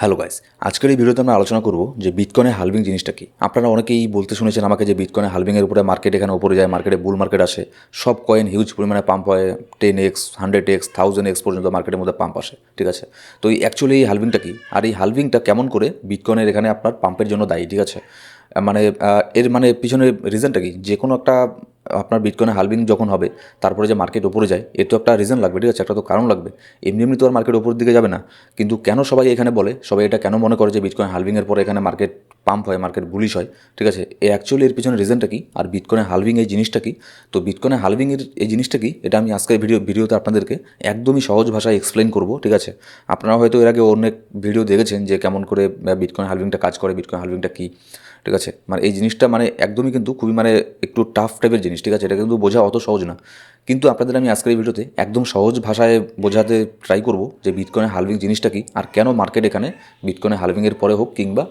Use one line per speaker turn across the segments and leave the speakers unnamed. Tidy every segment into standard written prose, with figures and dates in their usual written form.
Hello guys, আজকের এই ভিডিওতে আমরা আলোচনা করব যে বিটকয়েনের হালভিং জিনিসটা কি। আপনারা অনেকেই বলতে শুনেছেন আমাকে যে বিটকয়েনের হালভিংয়ের উপরে মার্কেট এখানে উপরে যায়, মার্কেটে বুল মার্কেট আসে, সব কয়েন হিউজ পরিমাণে পাম্প হয়, 10x 100x 1000x পর্যন্ত মার্কেটের মধ্যে পাম্প আসে, ঠিক আছে। তো এই অ্যাকচুয়ালি এই হালভিংটা কি, আর এই হালভিংটা কেমন করে বিটকয়েনের এখানে আপনার পাম্পের জন্য দায়ী, ঠিক আছে। মানে এর মানে পিছনের রিজনটা কি, যে কোনো একটা আপনার বিটকয়েনের হালভিং যখন হবে তারপরে যে মার্কেট ওপরে যায়, এর তো একটা রিজন লাগবে, ঠিক আছে, একটা তো কারণ লাগবে। এমনি এমনি তো আর মার্কেট ওপরের দিকে যাবে না। কিন্তু কেন সবাই এখানে বলে, সবাই এটা কেন মনে করে যে বিটকয়েন হালভিংয়ের পরে এখানে মার্কেট পাম্প হয়, মার্কেট বুলিশ হয়, ঠিক আছে। অ্যাকচুয়ালি এর পিছনে রিজনটা কি, আর বিটকয়েনের হালভিং এই জিনিসটা কি। তো বিটকয়েনের হালভিংয়ের এই জিনিসটা কি, এটা আমি আজকের ভিডিওতে আপনাদেরকে একদমই সহজ ভাষায় এক্সপ্লেন করব, ঠিক আছে। আপনারা হয়তো এর আগে অনেক ভিডিও দেখেছেন যে কেমন করে বিটকয়েন হালভিংটা কাজ করে, বিটকয়েন হালভিংটা কী, ঠিক আছে। মানে এই জিনিসটা মানে একদমই কিন্তু খুবই মানে একটু টাফ টাইপের জিনিস, ঠিক আছে। এটা কিন্তু বোঝা অত সহজ না। কিন্তু আপনাদের আমি আজকের এই ভিডিওতে একদম সহজ ভাষায় বোঝাতে ট্রাই করব যে বিটকয়েনের হালভিং জিনিসটা কি, আর কেন মার্কেট এখানে বিটকয়েনের হালভিংয়ের পরে হোক কিংবা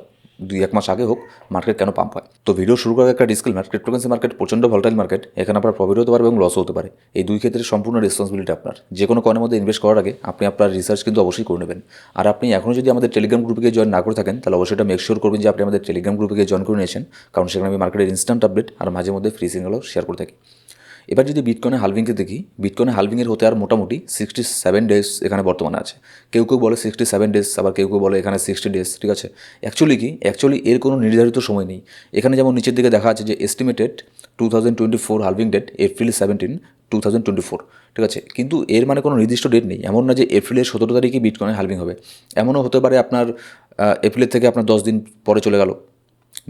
2-1 মাস আগে হোক মার্কেট কেন পাম্প হয়। তো ভিডিও শুরু করার একটা ডিসক্লেমার, ক্রিপ্টোকারেন্সি মার্কেট প্রচণ্ড ভলটাইল মার্কেট, এখানে আপনার প্রফিট হতে পারে এবং লসও হতে পারে। এই দুই ক্ষেত্রে সম্পূর্ণ রেসপন্সিবিলিটি আপনার। যে কোনো কয়েনের মধ্যে ইনভেস্ট করার আগে আপনি আপনার রিসার্চ কিন্তু অবশ্যই করে নেবেন। আর আপনি এখনও যদি আমাদের টেলিগ্রাম গ্রুপে জয়েন না করে থাকেন, তাহলে অবশ্যই এটা মেক শিওর করবেন যে আপনি আমাদের টেলিগ্রাম গ্রুপে জয়েন করে নিয়েছেন, কারণ সেখানে আমি মার্কেটের ইনস্ট্যান্ট আপডেট আর মাঝে মধ্যে ফ্রি সিগন্যালও শেয়ার করে থাকি। এবার যদি বিটকয়েনের হালভিংকে দেখি, বিটকয়েনের হালভিংয়ের হতে আর মোটামুটি 67 ডেজ এখানে বর্তমানে আছে। কেউ কেউ বলে 67 ডেজ, আবার কেউ কেউ বলে এখানে 60 ডেজ, ঠিক আছে। অ্যাকচুয়ালি এর কোনো নির্ধারিত সময় নেই। এখানে যেমন নিচের দিকে দেখা আছে যে এস্টিমেটেড 2024 হালভিং ডেট এপ্রিল 17, 2024, ঠিক আছে। কিন্তু এর মানে কোনো নির্দিষ্ট ডেট নেই। এমন না যে এপ্রিলের 17 তারিখে বিটকয়েনের হালভিং হবে। এমনও হতে পারে আপনার এপ্রিলের থেকে আপনার 10 দিন পরে চলে গেল,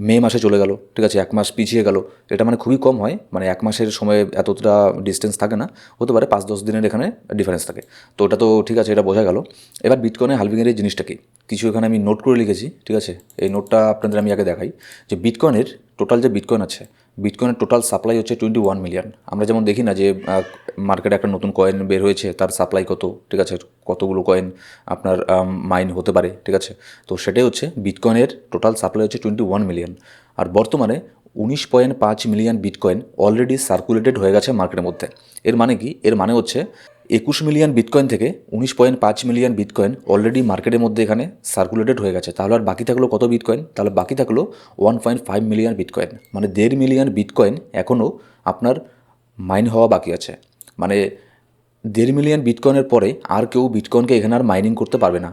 মে মাসে চলে গেল, ঠিক আছে, 1 মাস পিছিয়ে গেল। এটা মানে খুবই কম হয়, মানে 1 মাসের সময় এতটা ডিস্টেন্স থাকে না, হতে পারে 5-10 দিনের এখানে ডিফারেন্স থাকে। তো ওটা তো ঠিক আছে, এটা বোঝা গেল। এবার বিটকয়েনের হালভিংয়ের এই জিনিসটা কি, কিছু এখানে আমি নোট করে লিখেছি, ঠিক আছে। এই নোটটা আপনাদের আমি আগে দেখাই যে বিটকয়েনের টোটাল যে বিটকয়েন আছে, বিটকয়েনের টোটাল সাপ্লাই হচ্ছে 21 মিলিয়ন। আমরা যেমন দেখি না যে মার্কেটে একটা নতুন কয়েন বের হয়েছে, তার সাপ্লাই কত, ঠিক আছে, কতগুলো কয়েন আপনার মাইন হতে পারে, ঠিক আছে। তো সেটাই হচ্ছে বিটকয়েনের টোটাল সাপ্লাই হচ্ছে 21 মিলিয়ন। আর বর্তমানে 19.5 মিলিয়ন বিটকয়েন অলরেডি সার্কুলেটেড হয়ে গেছে মার্কেটের মধ্যে। এর মানে কি, এর মানে হচ্ছে 21 মিলিয়ন বিটকয়েন থেকে 19.5 মিলিয়ন বিটকয়েন অলরেডি মার্কেটের মধ্যে এখানে সার্কুলেটেড হয়ে গেছে। তাহলে আর বাকি থাকলো কত বিটকয়েন, তাহলে বাকি থাকলো 1.5 মিলিয়ন বিটকয়েন, মানে 1.5 মিলিয়ন বিটকয়েন এখনও আপনার মাইন হওয়া বাকি আছে। মানে 1.5 মিলিয়ন বিটকয়েনের পরে আর কেউ বিটকয়েনকে এখানে আর মাইনিং করতে পারবে না।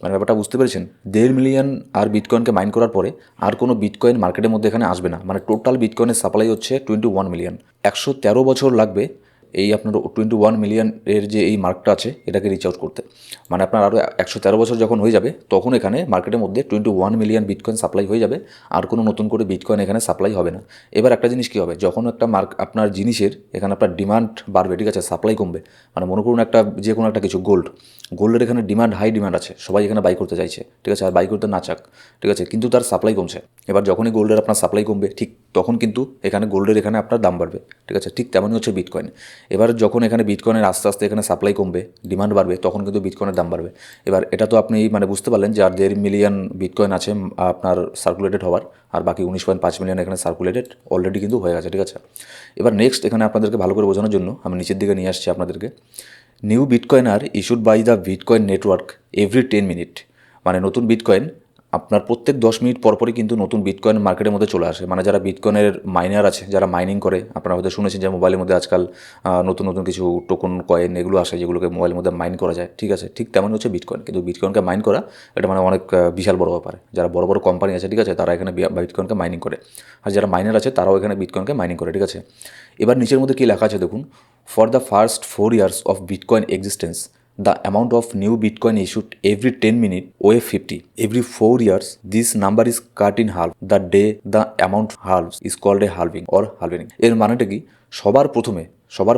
মানে ব্যাপারটা বুঝতে পেরেছেন, 1.5 মিলিয়ন আর বিটকয়েনকে মাইন করার পরে আর কোনো বিটকয়েন মার্কেটের মধ্যে এখানে আসবে না। মানে টোটাল বিটকয়েনের সাপ্লাই হচ্ছে 21 মিলিয়ন। 113 বছর লাগবে এই আপনার 21 মিলিয়ন এর যে এই মার্কটা আছে এটাকে রিচ আউট করতে। মানে আপনার আরও 113 বছর যখন হয়ে যাবে, তখন এখানে মার্কেটের মধ্যে 21 মিলিয়ন বিটকয়েন সাপ্লাই হয়ে যাবে, আর কোনো নতুন করে বিটকয়েন এখানে সাপ্লাই হবে না। এবার একটা জিনিস কী হবে, যখন একটা আপনার জিনিসের এখানে আপনার ডিমান্ড বাড়বে, ঠিক আছে, সাপ্লাই কমবে। মানে মনে করুন একটা যে কোনো একটা কিছু গোল্ডের এখানে হাই ডিমান্ড আছে, সবাই এখানে বাই করতে চাইছে, ঠিক আছে, আর বাই করতে না চাক, ঠিক আছে, কিন্তু তার সাপ্লাই কমছে। এবার যখনই গোল্ডের আপনার সাপ্লাই কমবে, ঠিক তখন কিন্তু এখানে গোল্ডের এখানে আপনার দাম বাড়বে, ঠিক আছে। ঠিক তেমনই হচ্ছে বিটকয়েন। এবার যখন এখানে বিটকয়েনের আস্তে আস্তে এখানে সাপ্লাই কমবে, ডিমান্ড বাড়বে, তখন কিন্তু বিটকয়েনের দাম বাড়বে। এবার এটা তো আপনি মানে বুঝতে পারলেন যে আর 1.5 মিলিয়ন বিটকয়েন আছে আপনার সার্কুলেটেড হওয়ার, আর বাকি 19.5 মিলিয়ন এখানে সার্কুলেটেড অলরেডি কিন্তু হয়ে গেছে, ঠিক আছে। এবার নেক্সট এখানে আপনাদেরকে ভালো করে বোঝানোর জন্য আমি নিচের দিকে নিয়ে আসছি আপনাদেরকে। New bitcoin are issued by the bitcoin network every 10 minute. মানে নতুন বিটকয়েন আপনার প্রত্যেক 10 মিনিট পরপরই কিন্তু নতুন বিটকয়েন মার্কেটের মধ্যে চলে আসে। মানে যারা বিটকয়েনের মাইনার আছে, যারা মাইনিং করে, আপনারা হয়তো শুনেছেন যে মোবাইলের মধ্যে আজকাল নতুন নতুন কিছু টোকন কয়েন এগুলো আসে, যেগুলোকে মোবাইলের মধ্যে মাইন করা যায়, ঠিক আছে। ঠিক তেমনই হচ্ছে বিটকয়েন। কিন্তু বিটকয়েনকে মাইন করা এটা মানে অনেক বিশাল বড় ব্যাপার। যারা বড় বড় কোম্পানি আছে, ঠিক আছে, তারা এখানে বিটকয়েনকে মাইনিং করে, আর যারা মাইনার আছে তারাও এখানে বিটকয়েনকে মাইনিং করে, ঠিক আছে। এবার নিচের মধ্যে কী লেখা আছে দেখুন, for the first 4 years of bitcoin existence the amount of new bitcoin issued every 10 minutes OF50 every 4 years this number is cut in half the day the amount halves is called a halving or halving। এর মানেটা কি, সবার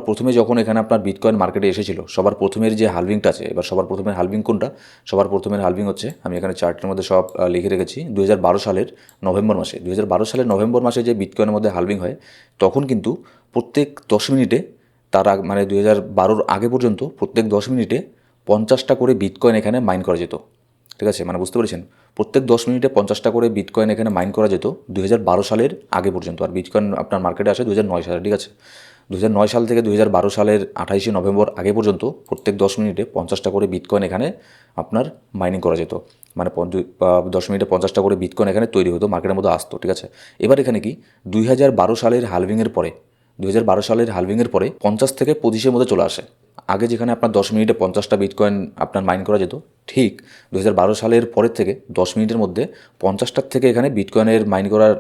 প্রথমে যখন এখানে আপনার bitcoin মার্কেটে এসেছিল, সবার প্রথমের যে হালভিংটা আছে, এবার সবার প্রথমের হালভিং কোনটা, সবার প্রথমের হালভিং হচ্ছে, আমি এখানে চার্টের মধ্যে সব লিখে রেখেছি, 2012 সালের নভেম্বর মাসে। 2012 সালের নভেম্বর মাসে যে বিটকয়েনের মধ্যে হালভিং হয়, তখন কিন্তু প্রত্যেক 10 মিনিটে তার মানে 2012 আগে পর্যন্ত প্রত্যেক 10 মিনিটে 50টা করে বিটকয়েন এখানে মাইন করা যেত, ঠিক আছে। মানে বুঝতে পেরেছেন, প্রত্যেক 10 মিনিটে 50টা করে বিটকয়েন এখানে মাইন করা যেত 2012 সালের আগে পর্যন্ত। আর বিটকয়েন আপনার মার্কেটে আসে 2009 সালে, ঠিক আছে। 2009 সাল থেকে 2012 সালের 28শে নভেম্বর আগে পর্যন্ত প্রত্যেক 10 মিনিটে 50টা করে বিটকয়েন এখানে আপনার মাইনিং করা যেত। মানে 10 মিনিটে 50টা করে বিটকয়েন এখানে তৈরি হতো, মার্কেটের মধ্যে আসতো, ঠিক আছে। এবার এখানে কি 2012 সালের হালভিংয়ের পরে 2012 সালের হালভিংয়ের পরে 50 থেকে 25-এর মধ্যে চলে আসে। আগে যেখানে আপনার 10 মিনিটে 50টা বিটকয়েন আপনার মাইন করা যেত, ঠিক 2012 সালের পরের থেকে 10 মিনিটের মধ্যে 50টার থেকে এখানে বিটকয়েনের মাইন করার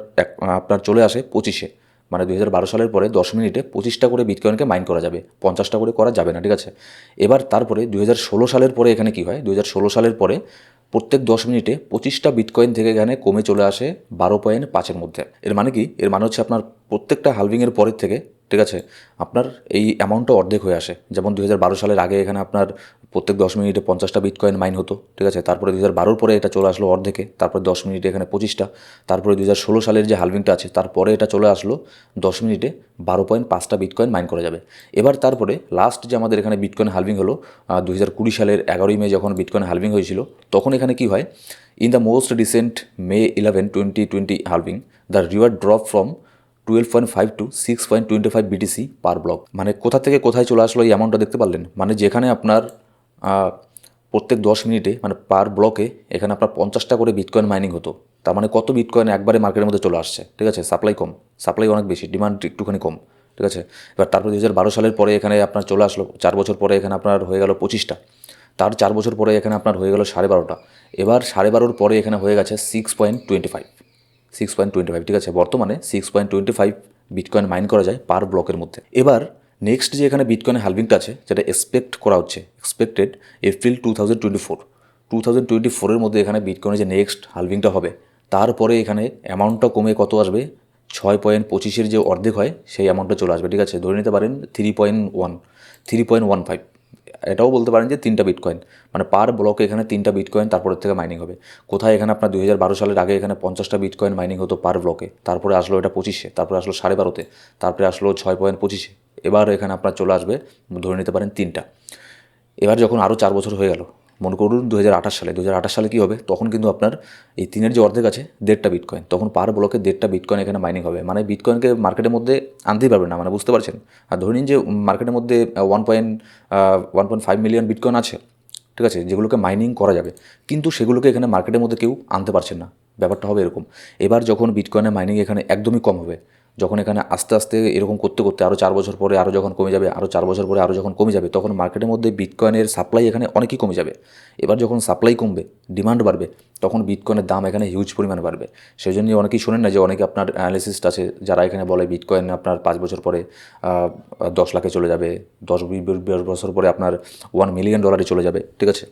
আপনার চলে আসে 25-এ। মানে 2012 সালের পরে 10 মিনিটে 25টা করে বিটকয়েনকে মাইন করা যাবে, 50টা করে করা যাবে না, ঠিক আছে। এবার তারপরে 2016 সালের পরে এখানে কি হয়, 2016 সালের পরে প্রত্যেক 10 মিনিটে 25টা বিটকয়েন থেকে এখানে কমে চলে আসে 12.5-এর মধ্যে। এর মানে কি, এর মানে হচ্ছে আপনার প্রত্যেকটা হালভিংয়ের পরের থেকে, ঠিক আছে, আপনার এই অ্যামাউন্টটা অর্ধেক হয়ে আসে। যেমন 2012 সালের আগে এখানে আপনার প্রত্যেক 10 মিনিটে 50টা বিটকয়েন মাইন হতো, ঠিক আছে। তারপরে 2012 পরে এটা চলে আসলো অর্ধেকে, তারপরে 10 মিনিটে এখানে 25টা। তারপরে 2016 সালের যে হালভিংটা আছে তারপরে এটা চলে আসলো 10 মিনিটে 12.5টা বিটকয়েন মাইন করা যাবে। এবার তারপরে লাস্ট যে আমাদের এখানে বিটকয়েন হালভিং হলো 2020 সালের 11ই মে যখন বিটকয়েন হালভিং হয়েছিল, তখন এখানে কি হয়, in the most recent May 11, 2020 halving, the reward drop from 12.5 to 6.25 BTC per block. মানে কোথা থেকে কোথায় চলে আসলো এই অ্যামাউন্টটা দেখতে পারলেন। মানে যেখানে আপনার প্রত্যেক 10 মিনিটে মানে পার ব্লকে এখানে আপনার 50টা করে বিটকয়েন মাইনিং হতো। তার মানে কত বিটকয়েন একবারে মার্কেটের মধ্যে চলে আসছে, ঠিক আছে। সাপ্লাই কম, সাপ্লাই অনেক বেশি, ডিমান্ড একটুখানি কম, ঠিক আছে। এবার তারপর 2012 সালের পরে এখানে আপনার চলে আসলো 4 বছর পরে এখানে আপনার হয়ে গেল 25টা। তার 4 বছর পরে এখানে আপনার হয়ে গেল 12.5টা। এবার 12.5-র পরে এখানে হয়ে গেছে 6.25, ঠিক আছে। বর্তমানে 6.25 বিটকয়েন মাইন করা যায় পার ব্লকের মধ্যে। এবার নেক্সট যে এখানে বিটকয়েনের হালভিংটা আছে, যেটা এক্সপেক্ট করা হচ্ছে, এক্সপেক্টেড এপ্রিল 2024 মধ্যে এখানে বিটকয়েনের যে নেক্সট হালভিংটা হবে, তারপরে এখানে অ্যামাউন্টটা কমে কত আসবে, 6.25-এর যে অর্ধেক হয় সেই অ্যামাউন্টটা চলে আসবে, ঠিক আছে। ধরে নিতে পারেন 3.15, এটাও বলতে পারেন যে 3টা বিটকয়েন, মানে পার ব্লকে এখানে 3টা বিটকয়েন তারপরের থেকে মাইনিং হবে। কোথায় এখানে আপনার 2012 সালের আগে এখানে 50টা বিটকয়েন মাইনিং হতো পার ব্লকে, তারপরে আসলো এটা 25-এ, তারপরে আসলো 12.5-তে, তারপরে আসলো 6.25-এ। এবার এখানে আপনার চলে আসবে ধরে নিতে পারেন 3টা। এবার যখন আরও 4 বছর হয়ে গেল, মনে করুন 2028 সালে কী হবে, তখন কিন্তু আপনার এই 3-এর যে অর্ধেক আছে 1.5টা বিটকয়েন, তখন পার ব্লকে 1.5টা বিটকয়েন এখানে মাইনিং হবে। মানে বিটকয়েনকে মার্কেটের মধ্যে আনতেই পারবে না, মানে বুঝতে পারছেন। আর ধরে নিন যে মার্কেটের মধ্যে 1.5 মিলিয়ন বিটকয়েন আছে, ঠিক আছে, যেগুলোকে মাইনিং করা যাবে, কিন্তু সেগুলোকে এখানে মার্কেটের মধ্যে কেউ আনতে পারছেন না। ব্যাপারটা হবে এরকম। এবার যখন বিটকয়েনের মাইনিং এখানে একদমই কম হবে, যখন এখানে আস্তে আস্তে এরকম করতে করতে আরও 4 বছর পরে আরও যখন কমে যাবে, আরও 4 বছর পরে আরও যখন কমে যাবে, তখন মার্কেটের মধ্যে বিটকয়েনের সাপ্লাই এখানে অনেকই কমে যাবে। এবার যখন সাপ্লাই কমবে, ডিমান্ড বাড়বে, তখন বিটকয়েনের দাম এখানে হিউজ পরিমাণে বাড়বে। সেই জন্যই অনেকেই শোনেন না যে অনেকে আপনার অ্যানালিসিস্ট আছে যারা এখানে বলে বিটকয়েন আপনার 5 বছর পরে 10 লাখে চলে যাবে, 10-20 বছর পরে আপনার $1 মিলিয়ন চলে যাবে, ঠিক আছে।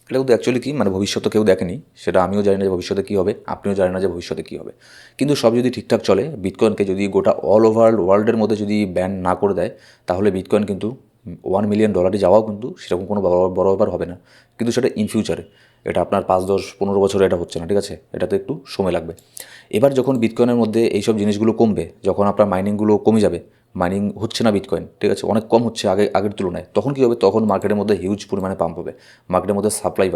এটা কিন্তু অ্যাকচুয়ালি কি, মানে ভবিষ্যতে কেউ দেখেনি, সেটা আমিও জানি না যে ভবিষ্যতে কী হবে, আপনিও জানেন না যে ভবিষ্যতে কী হবে। কিন্তু সব যদি ঠিকঠাক চলে, বিটকয়েনকে যদি গোটা অল ওভার ওয়ার্ল্ডের মধ্যে যদি ব্যান না করে দেয়, তাহলে বিটকয়েন কিন্তু $1 মিলিয়ন যাওয়াও কিন্তু সেরকম কোনো বড় ব্যাপার হবে না। কিন্তু সেটা ইন ফিউচারে, এটা আপনার 5, 10, 15 বছরে এটা হচ্ছে না, ঠিক আছে। এটাতে একটু সময় লাগবে। এবার যখন বিটকয়েনের মধ্যে এইসব জিনিসগুলো কমবে, যখন আপনার মাইনিংগুলো কমে যাবে, মাইনিং হচ্ছে না বিটকয়েন, ঠিক আছে, অনেক কম হচ্ছে আগের তুলনায়, তখন কী হবে, তখন মার্কেটের মধ্যে হিউজ পরিমাণে পাম্প হবে, মার্কেটের মধ্যে সাপ্লাই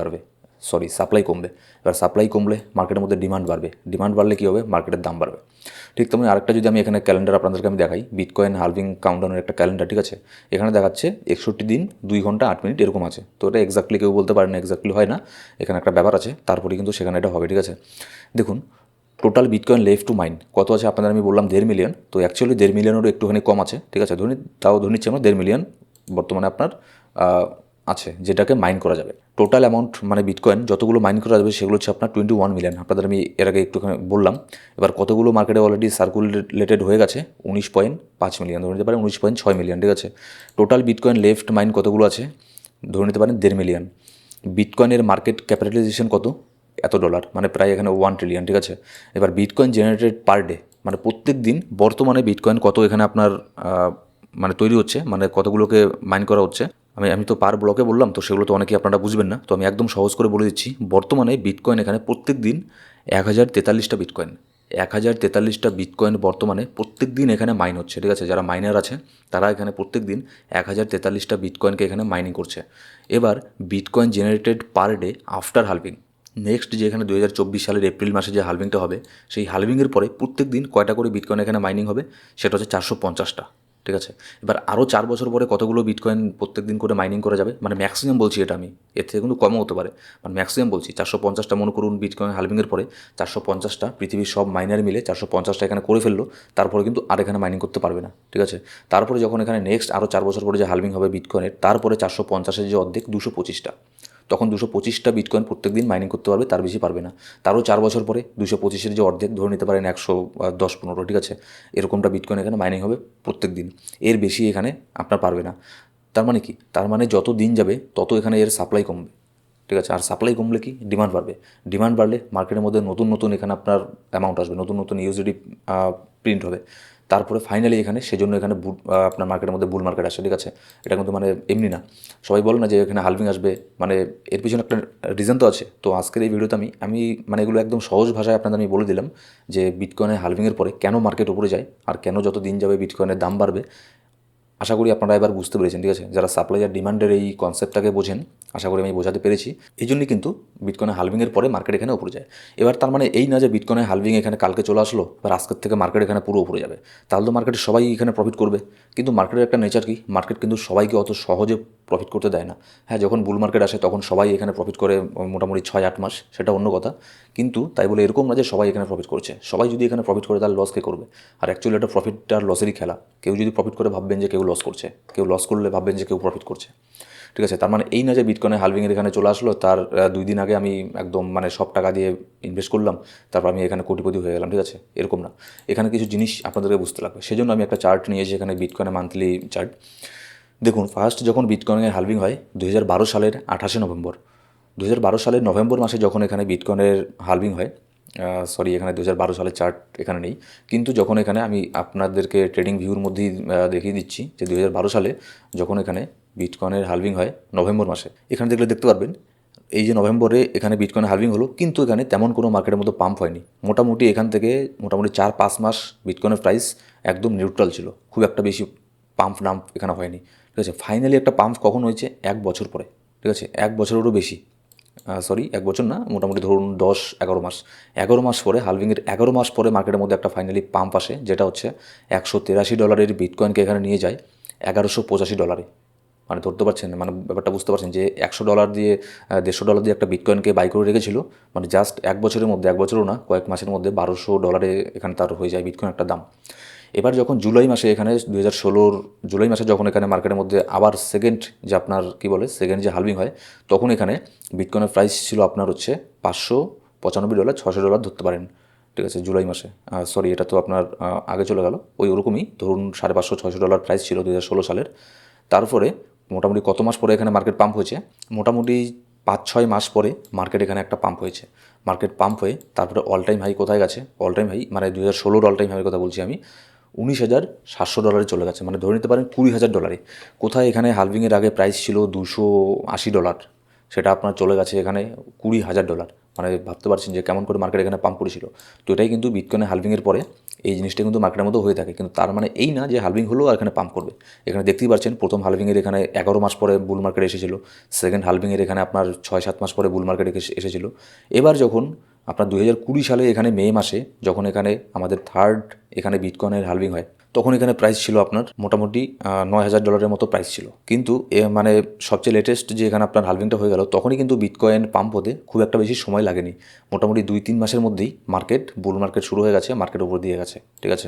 কমবে। এবার সাপ্লাই কমলে মার্কেটের মধ্যে ডিমান্ড বাড়বে, ডিমান্ড বাড়লে কী হবে, মার্কেটের দাম বাড়বে। ঠিক তেমনি আরেকটা যদি আমি এখানে ক্যালেন্ডার আপনাদেরকে আমি দেখাই, বিটকয়েন হালভিং কাউন্টডাউনের একটা ক্যালেন্ডার, ঠিক আছে। এখানে দেখাচ্ছে 61 দিন 2 ঘন্টা 8 মিনিট এরকম আছে। তো এটা এক্স্যাক্টলি কেউ বলতে পারে না, এক্স্যাক্টলি হয় না, এখানে একটা ব্যাপার আছে, তারপরে কিন্তু সেখানে এটা হবে, ঠিক আছে। দেখুন total bitcoin left to mine কত আছে আপনাদের আমি বললাম 1.5 মিলিয়ন। তো অ্যাকচুয়ালি 1.5 মিলিয়নেরও একটুখানি কম আছে, ঠিক আছে। ধরে নিচ্ছি আমরা 1.5 মিলিয়ন বর্তমানে আপনার আছে যেটাকে মাইন করা যাবে। টোটাল অ্যামাউন্ট মানে বিটকয়েন যতগুলো মাইন করা যাবে সেগুলো হচ্ছে আপনার 21 মিলিয়ন, আপনাদের আমি এর আগে একটুখানি বললাম। এবার কতগুলো মার্কেটে অলরেডি সার্কুলেটেড হয়ে গেছে, 19.5 মিলিয়ন, ধরে নিতে পারেন 19.6 মিলিয়ন, ঠিক আছে। টোটাল বিটকয়েন লেফট মাইন কতগুলো আছে, ধরে নিতে পারেন 1.5 মিলিয়ন। বিটকয়েনের মার্কেট ক্যাপিটালাইজেশন কত, এত ডলার, মানে প্রায় এখানে 1 ট্রিলিয়ন, ঠিক আছে। এবার বিটকয়েন জেনারেটেড পার ডে, মানে প্রত্যেক দিন বর্তমানে বিটকয়েন কত এখানে আপনার মানে তৈরি হচ্ছে, মানে কতগুলোকে মাইন করা হচ্ছে। আমি তো পার ব্লকে বললাম, তো সেগুলো তো অনেকেই আপনারা বুঝবেন না, তো আমি একদম সহজ করে বলে দিচ্ছি। বর্তমানে বিটকয়েন এখানে প্রত্যেক দিন 1043টা বিটকয়েন, 1043টা বিটকয়েন বর্তমানে প্রত্যেক দিন এখানে মাইন হচ্ছে, ঠিক আছে। যারা মাইনার আছে তারা এখানে প্রত্যেক দিন 1043টা বিটকয়েনকে এখানে মাইনিং করছে। এবার bitcoin generated per day after halving, next যে এখানে 2024 সালের এপ্রিল মাসে যে হালভিংটা হবে, সেই হালভিংয়ের পরে প্রত্যেক দিন কয়টা করে বিটকয়েন এখানে মাইনিং হবে, সেটা হচ্ছে 450টা, ঠিক আছে। এবার আরও 4 বছর পরে কতগুলো বিটকয়েন প্রত্যেক দিন করে মাইনিং করা যাবে, মানে ম্যাক্সিমাম বলছি এটা আমি, এর থেকে কিন্তু কমও হতে পারে, মানে ম্যাক্সিমাম বলছি 450টা মনে করুন বিটকয়েন হালভিংয়ের পরে 450টা পৃথিবীর সব মাইনার মিলে 450টা এখানে করে ফেললো, তারপরে কিন্তু আর এখানে মাইনিং করতে পারবে না, ঠিক আছে। তারপরে যখন এখানে নেক্সট আরও 4 বছর পরে যে হালভিং হবে বিটকয়েনের, তারপরে 450-এর যে অর্ধেক 225টা, তখন 225টা বিটকয়েন প্রত্যেক দিন মাইনিং করতে পারবে, তার বেশি পারবে না। তারও 4 বছর পরে 225-এর যে অর্ধেক ধরে নিতে পারেন 110-15, ঠিক আছে, এরকমটা বিটকয়েন এখানে মাইনিং হবে প্রত্যেক দিন, এর বেশি এখানে আপনার পারবে না। তার মানে কি, তার মানে যত দিন যাবে তত এখানে এর সাপ্লাই কমবে, ঠিক আছে। আর সাপ্লাই কমলে কি, ডিমান্ড বাড়বে, ডিমান্ড বাড়লে মার্কেটের মধ্যে নতুন নতুন এখানে আপনার অ্যামাউন্ট আসবে, নতুন নতুন ইউএসডি প্রিন্ট হবে, তারপরে ফাইনালি এখানে সেজন্য এখানে আপনার মার্কেটের মধ্যে বুল মার্কেট আসে, ঠিক আছে। এটা কিন্তু মানে এমনি না, সবাই বলে না যে এখানে হালভিং আসবে, মানে এর পিছনে একটা রিজন তো আছে। তো আজকের এই ভিডিওতে আমি মানে এগুলো একদম সহজ ভাষায় আপনাদের আমি বলে দিলাম যে বিটকয়েনের হালভিংয়ের পরে কেন মার্কেট উপরে যায় আর কেন যত দিন যাবে বিটকয়েনের দাম বাড়বে। আশা করি আপনারা এবার বুঝতে পেরেছেন, ঠিক আছে। যারা সাপ্লাই আর ডিমান্ডের এই কনসেপ্টটাকে বোঝেন, আশা করি আমি বোঝাতে পেরেছি। এই জন্যই কিন্তু বিটকয়েনের হালভিংয়ের পরে মার্কেট এখানে উপরে যায়। এবার তার মানে এই না যে বিটকয়েনের হালভিং এখানে কালকে চলে আসলো, এবার আজকের থেকে মার্কেট এখানে পুরো উপরে যাবে, তাহলে তো মার্কেটে সবাই এখানে প্রফিট করবে। কিন্তু মার্কেটের একটা নেচার কি, মার্কেট কিন্তু সবাইকে অত সহজে প্রফিট করতে দেয় না। হ্যাঁ, যখন বুল মার্কেট আসে তখন সবাই এখানে প্রফিট করে মোটামুটি 6-8 মাস, সেটা অন্য কথা। কিন্তু তাই বলে এরকম না যে সবাই এখানে প্রফিট করছে। সবাই যদি এখানে প্রফিট করে তাহলে লস কে করবে? আর অ্যাকচুয়ালি এটা প্রফিট আর লসেরই খেলা। কেউ যদি প্রফিট করে ভাববেন যে কেউ লস করছে, কেউ লস করলে ভাববেন যে কেউ প্রফিট করছে, ঠিক আছে। তার মানে এই না যে বিটকয়েনের হালভিংয়ের এখানে চলে আসলো, তার 2 দিন আগে আমি একদম মানে সব টাকা দিয়ে ইনভেস্ট করলাম, তারপর আমি এখানে কোটিপতি হয়ে গেলাম, ঠিক আছে, এরকম না। এখানে কিছু জিনিস আপনাদেরকে বুঝতে লাগবে, সেজন্য আমি একটা চার্ট নিয়েছি এখানে, বিটকয়েনের মান্থলি চার্ট। দেখুন, ফার্স্ট যখন বিটকয়েনের হালভিং হয় 2012 সালের 28 নভেম্বর, 2012 সালের নভেম্বর মাসে যখন এখানে বিটকয়েনের হালভিং হয়, সরি এখানে 2012 সালের চার্ট এখানে নেই, কিন্তু যখন এখানে আমি আপনাদেরকে ট্রেডিং ভিউর মধ্যেই দেখিয়ে দিচ্ছি যে 2012 সালে যখন এখানে বিটকয়েনের হালভিং হয় নভেম্বর মাসে, এখানে দেখলে দেখতে পারবেন এই যে নভেম্বরে এখানে বিটকয়েন হালভিং হলো, কিন্তু এখানে তেমন কোনো মার্কেটের মতো পাম্প হয়নি। মোটামুটি এখান থেকে মোটামুটি 4-5 মাস বিটকয়েনের প্রাইস একদম নিউট্রাল ছিল, খুব একটা বেশি পাম্প নাম্প এখানে হয়নি, ঠিক আছে। ফাইনালি একটা পাম্প কখন হয়েছে? 1 বছর পরে, ঠিক আছে, 1 বছরেরও বেশি, সরি 1 বছর না, মোটামুটি ধরুন 10-11 মাস, 11 মাস পরে, হালভিংয়ের 11 মাস পরে মার্কেটের মধ্যে একটা ফাইনালি পাম্প আসে, যেটা হচ্ছে $183 বিটকয়েনকে এখানে নিয়ে যায় $1185। মানে ধরতে পারছেন, মানে ব্যাপারটা বুঝতে পারছেন যে $100 দিয়ে $150 দিয়ে একটা বিটকয়েনকে বাই করে রেখেছিল, মানে জাস্ট 1 বছরের মধ্যে, 1 বছরও না, কয়েক মাসের মধ্যে $1200 এখানে তার হয়ে যায় বিটকয়েন একটা দাম। এবার যখন জুলাই মাসে এখানে 2016 জুলাই মাসে যখন এখানে মার্কেটের মধ্যে আবার সেকেন্ড যে আপনার কী বলে সেকেন্ড যে হালভিং হয়, তখন এখানে বিটকয়েনের প্রাইস ছিল আপনার হচ্ছে $595, $600 ধরতে পারেন, ঠিক আছে, জুলাই মাসে। সরি, এটা তো আপনার আগে চলে গেল, ওই ওরকমই ধরুন $550-600 প্রাইস ছিল 2016 সালের। তারপরে মোটামুটি কত মাস পরে এখানে মার্কেট পাম্প হয়েছে? মোটামুটি 5-6 মাস পরে মার্কেট এখানে একটা পাম্প হয়েছে। মার্কেট পাম্প হয়ে তারপরে অল টাইম হাই কোথায় গেছে? অল টাইম হাই মানে 2016 অল টাইম হাইয়ের কথা বলছি আমি, $19,700 চলে গেছে, মানে ধরে নিতে পারেন $20,000। কোথায় এখানে হালভিংয়ের আগে প্রাইস ছিল $280, সেটা আপনার চলে গেছে এখানে $20,000। মানে ভাবতে পারছেন যে কেমন করে মার্কেট এখানে পাম্প করেছিল। তো এটাই কিন্তু বিটকয়েনের হালভিংয়ের পরে এই জিনিসটা কিন্তু মার্কেটের মধ্যে হয়ে থাকে, কিন্তু তার মানে এই না যে হালভিং হলো আর এখানে পাম্প করবে। এখানে দেখতেই পাচ্ছেন প্রথম হালভিংয়ের এখানে 11 মাস পরে বুল মার্কেট এসেছিল, সেকেন্ড হালভিংয়ের এখানে আপনার 6-7 মাস পরে বুল মার্কেট এসেছিল। এবার যখন আপনার 2020 সালে এখানে মে মাসে যখন এখানে আমাদের থার্ড এখানে বিটকয়েনের হালভিং হয়, তখন এখানে প্রাইস ছিল আপনার মোটামুটি $9,000 মতো প্রাইস ছিল। কিন্তু মানে সবচেয়ে লেটেস্ট যে এখানে আপনার হালভিংটা হয়ে গেল, তখনই কিন্তু বিটকয়েন পাম্প হতে খুব একটা বেশি সময় লাগেনি, মোটামুটি 2-3 মাসের মধ্যেই মার্কেট বুল মার্কেট শুরু হয়ে গেছে, মার্কেট উপর দিয়ে গেছে, ঠিক আছে।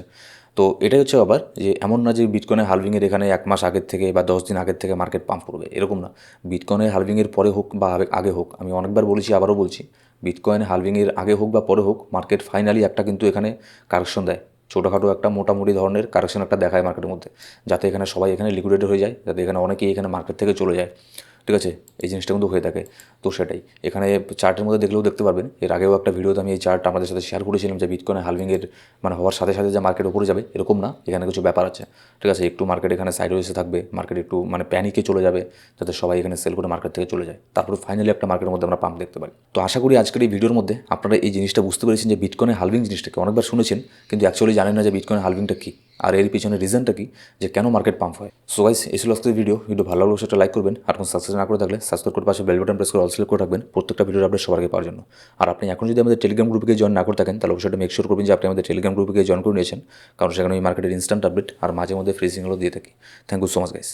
তো এটাই হচ্ছে আবার যে এমন না যে বিটকয়েনের হালভিংয়ের এখানে 1 মাস আগের থেকে বা 10 দিন আগের থেকে মার্কেট পাম্প করবে, এরকম না। বিটকয়েনের হালভিংয়ের পরে হোক বা আগে হোক, আমি অনেকবার বলেছি আবারও বলছি, বিটকয়েন হালভিংয়ের আগে হোক বা পরে হোক, মার্কেট ফাইনালি একটা কিন্তু এখানে কারেকশন দেয়, ছোটোখাটো একটা মোটামুটি ধরনের কারেকশন একটা দেখায় মার্কেটের মধ্যে, যাতে এখানে সবাই এখানে লিকুইডেটেড হয়ে যায়, যাতে এখানে অনেকেই এখানে মার্কেট থেকে চলে যায়, ঠিক আছে। এই জিনিসটা কিন্তু হয়ে থাকে। তো সেটাই এখানে চার্টের মধ্যে দেখলেও দেখতে পারবেন, এর আগেও একটা ভিডিওতে আমি এই চার্ট আমাদের সাথে শেয়ার করেছিলাম যে বিটকয়েনের হালভিংয়ের মানে হওয়ার সাথে সাথে যে মার্কেট উপরে যাবে এরকম না, এখানে কিছু ব্যাপার আছে, ঠিক আছে। একটু মার্কেট এখানে সাইডওয়েজে থাকবে, মার্কেট একটু মানে প্যানিকে চলে যাবে, যাতে সবাই এখানে সেল করে মার্কেট থেকে চলে যায়, তারপরে ফাইনালি একটা মার্কেটের মধ্যে আমরা পাম্প দেখতে পারি। তো আশা করি আজকের এই ভিডিওর মধ্যে আপনারা এই জিনিসটা বুঝতে পেরেছেন যে বিটকয়েনের হালভিং জিনিসটাকে অনেকবার শুনেছেন, কিন্তু অ্যাকচুয়ালি জানেন না যে বিটকয়েনের হালভিংটা কী। আর এর পিছনে রিজনটা কি, যে কেন মার্কেট পাম্প হয়। সো গাইস, এই ছিল আজকের ভিডিও ভালো লাগলে সেটা লাইক করবেন, আর কোনো সাবস্ক্রাইব না করে থাকলে সাবস্ক্রাইব করে পাশে বেল বাটন প্রেস করে অল সিলেক্ট করে রাখবেন প্রত্যেকটা ভিডিওর আপডেট সবার আগে পাওয়ার জন্য। আর আপনি এখন যদি আমাদের টেলিগ্রাম গ্রুপে জয়েন না করে থাকেন তাহলে অবশ্যই মেক শিওর করবেন যে আপনি আমাদের টেলিগ্রাম গ্রুপে জয়েন করে নিয়েছেন, কারণ সেখানে ওই মার্কেটের ইনস্ট্যান্ট আপডেট আর মাঝে মধ্যে ফ্রি সিগন্যালও দিয়ে থাকি। Thank you so much guys.